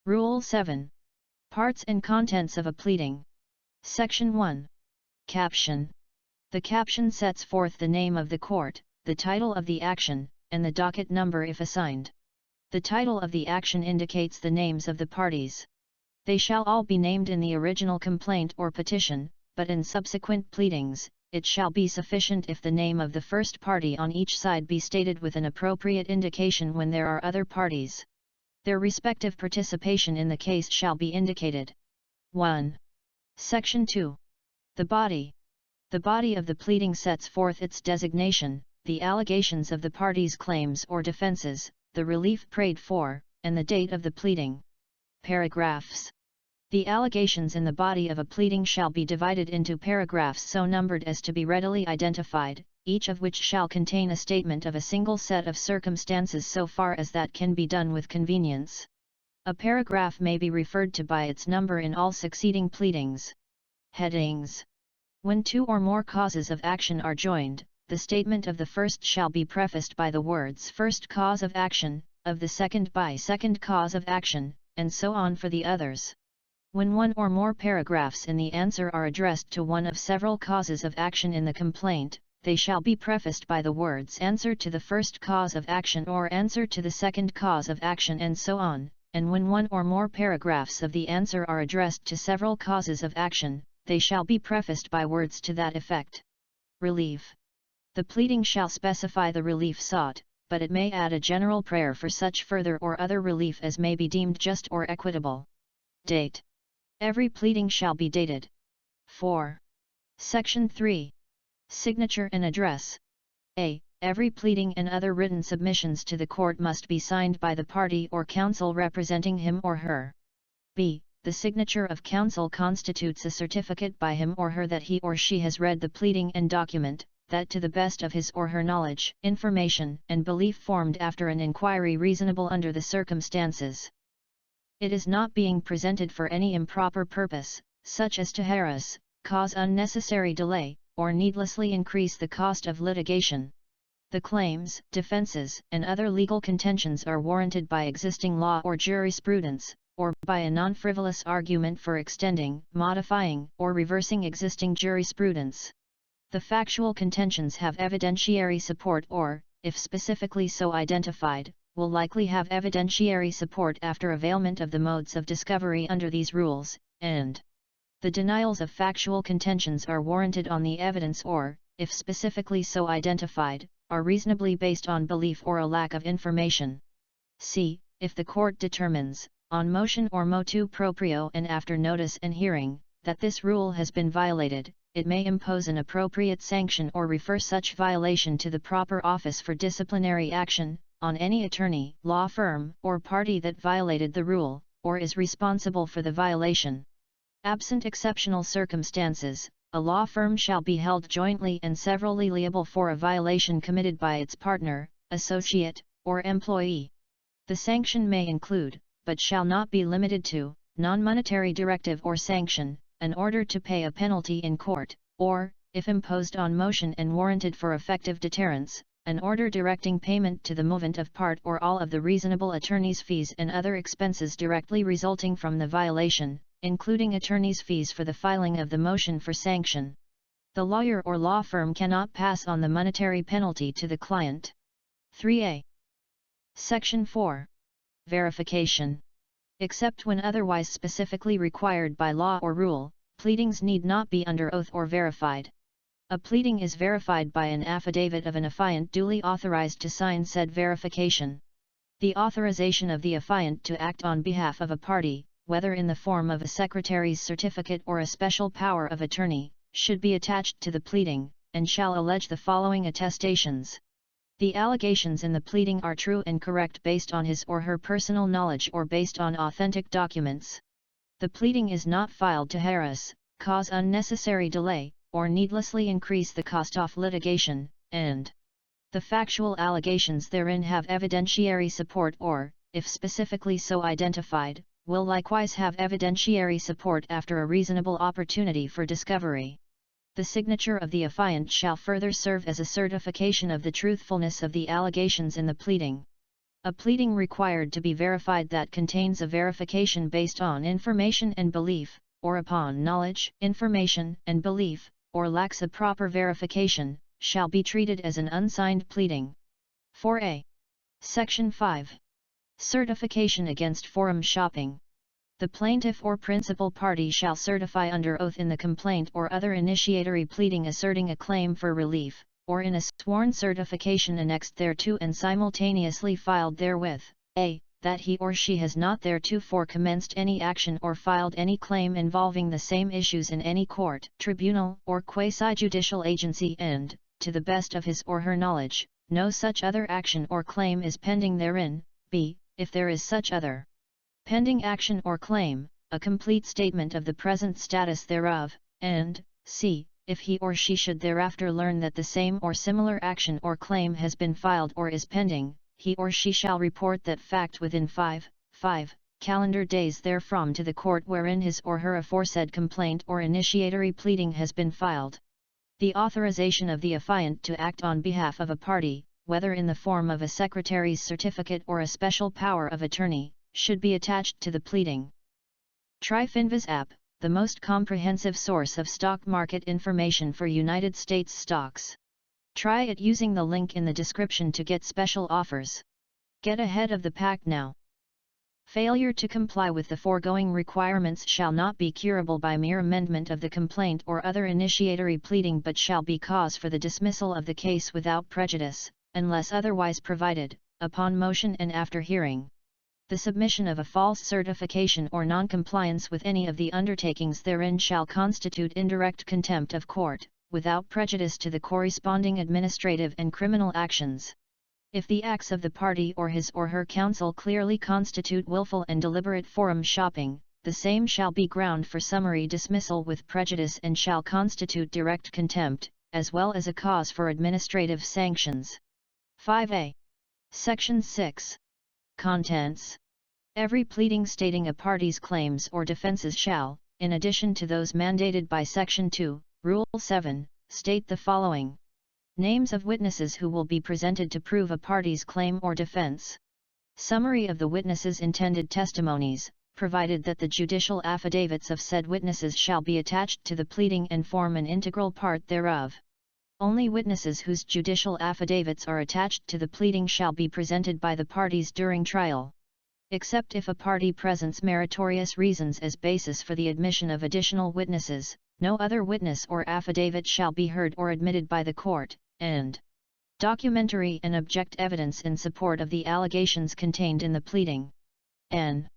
Rule 7. Parts and contents of a pleading. Section 1. Caption. The caption sets forth the name of the court, the title of the action, and the docket number if assigned. The title of the action indicates the names of the parties. They shall all be named in the original complaint or petition, but in subsequent pleadings, it shall be sufficient if the name of the first party on each side be stated with an appropriate indication when there are other parties. Their respective participation in the case shall be indicated. 1. Section 2. The body. The body of the pleading sets forth its designation, the allegations of the parties' claims or defenses, the relief prayed for, and the date of the pleading. Paragraphs. The allegations in the body of a pleading shall be divided into paragraphs so numbered as to be readily identified, each of which shall contain a statement of a single set of circumstances so far as that can be done with convenience. A paragraph may be referred to by its number in all succeeding pleadings. Headings. When two or more causes of action are joined, the statement of the first shall be prefaced by the words "first cause of action," of the second by "second cause of action," and so on for the others. When one or more paragraphs in the answer are addressed to one of several causes of action in the complaint, they shall be prefaced by the words "answer to the first cause of action" or "answer to the second cause of action," and so on, and when one or more paragraphs of the answer are addressed to several causes of action, they shall be prefaced by words to that effect. Relief. The pleading shall specify the relief sought, but it may add a general prayer for such further or other relief as may be deemed just or equitable. Date. Every pleading shall be dated. 4. Section 3. Signature and address. A. Every pleading and other written submissions to the court must be signed by the party or counsel representing him or her. B. The signature of counsel constitutes a certificate by him or her that he or she has read the pleading and document, that to the best of his or her knowledge, information, and belief formed after an inquiry reasonable under the circumstances, it is not being presented for any improper purpose, such as to harass, cause unnecessary delay, or needlessly increase the cost of litigation. The claims, defenses, and other legal contentions are warranted by existing law or jurisprudence, or by a non-frivolous argument for extending, modifying, or reversing existing jurisprudence. The factual contentions have evidentiary support or, if specifically so identified, will likely have evidentiary support after availment of the modes of discovery under these rules, and the denials of factual contentions are warranted on the evidence or, if specifically so identified, are reasonably based on belief or a lack of information. C. If the court determines, on motion or motu proprio and after notice and hearing, that this rule has been violated, it may impose an appropriate sanction or refer such violation to the proper office for disciplinary action, on any attorney, law firm, or party that violated the rule, or is responsible for the violation. Absent exceptional circumstances, a law firm shall be held jointly and severally liable for a violation committed by its partner, associate, or employee. The sanction may include, but shall not be limited to, non-monetary directive or sanction, an order to pay a penalty in court, or, if imposed on motion and warranted for effective deterrence, an order directing payment to the movant of part or all of the reasonable attorney's fees and other expenses directly resulting from the violation, including attorney's fees for the filing of the motion for sanction. The lawyer or law firm cannot pass on the monetary penalty to the client. 3a. Section 4. Verification. Except when otherwise specifically required by law or rule, pleadings need not be under oath or verified. A pleading is verified by an affidavit of an affiant duly authorized to sign said verification. The authorization of the affiant to act on behalf of a party, whether in the form of a secretary's certificate or a special power of attorney, should be attached to the pleading, and shall allege the following attestations. The allegations in the pleading are true and correct based on his or her personal knowledge or based on authentic documents. The pleading is not filed to harass, cause unnecessary delay, or needlessly increase the cost of litigation, and the factual allegations therein have evidentiary support or, if specifically so identified, will likewise have evidentiary support after a reasonable opportunity for discovery. The signature of the affiant shall further serve as a certification of the truthfulness of the allegations in the pleading. A pleading required to be verified that contains a verification based on information and belief, or upon knowledge, information, and belief, or lacks a proper verification, shall be treated as an unsigned pleading. 4a. Section 5. Certification against forum shopping. The plaintiff or principal party shall certify under oath in the complaint or other initiatory pleading asserting a claim for relief, or in a sworn certification annexed thereto and simultaneously filed therewith, a. that he or she has not theretofore commenced any action or filed any claim involving the same issues in any court, tribunal, or quasi-judicial agency and, to the best of his or her knowledge, no such other action or claim is pending therein, b. if there is such other pending action or claim, a complete statement of the present status thereof, and, c. if he or she should thereafter learn that the same or similar action or claim has been filed or is pending, he or she shall report that fact within 5 calendar days therefrom to the court wherein his or her aforesaid complaint or initiatory pleading has been filed. The authorization of the affiant to act on behalf of a party, whether in the form of a secretary's certificate or a special power of attorney, should be attached to the pleading. Try Finviz app, the most comprehensive source of stock market information for United States stocks. Try it using the link in the description to get special offers. Get ahead of the pack now. Failure to comply with the foregoing requirements shall not be curable by mere amendment of the complaint or other initiatory pleading but shall be cause for the dismissal of the case without prejudice, unless otherwise provided, upon motion and after hearing. The submission of a false certification or non-compliance with any of the undertakings therein shall constitute indirect contempt of court, without prejudice to the corresponding administrative and criminal actions. If the acts of the party or his or her counsel clearly constitute willful and deliberate forum shopping, the same shall be ground for summary dismissal with prejudice and shall constitute direct contempt, as well as a cause for administrative sanctions. 5a. Section 6. Contents. Every pleading stating a party's claims or defenses shall, in addition to those mandated by Section 2, Rule 7, state the following. Names of witnesses who will be presented to prove a party's claim or defense. Summary of the witnesses' intended testimonies, provided that the judicial affidavits of said witnesses shall be attached to the pleading and form an integral part thereof. Only witnesses whose judicial affidavits are attached to the pleading shall be presented by the parties during trial. Except if a party presents meritorious reasons as basis for the admission of additional witnesses, no other witness or affidavit shall be heard or admitted by the court, and documentary and object evidence in support of the allegations contained in the pleading. N.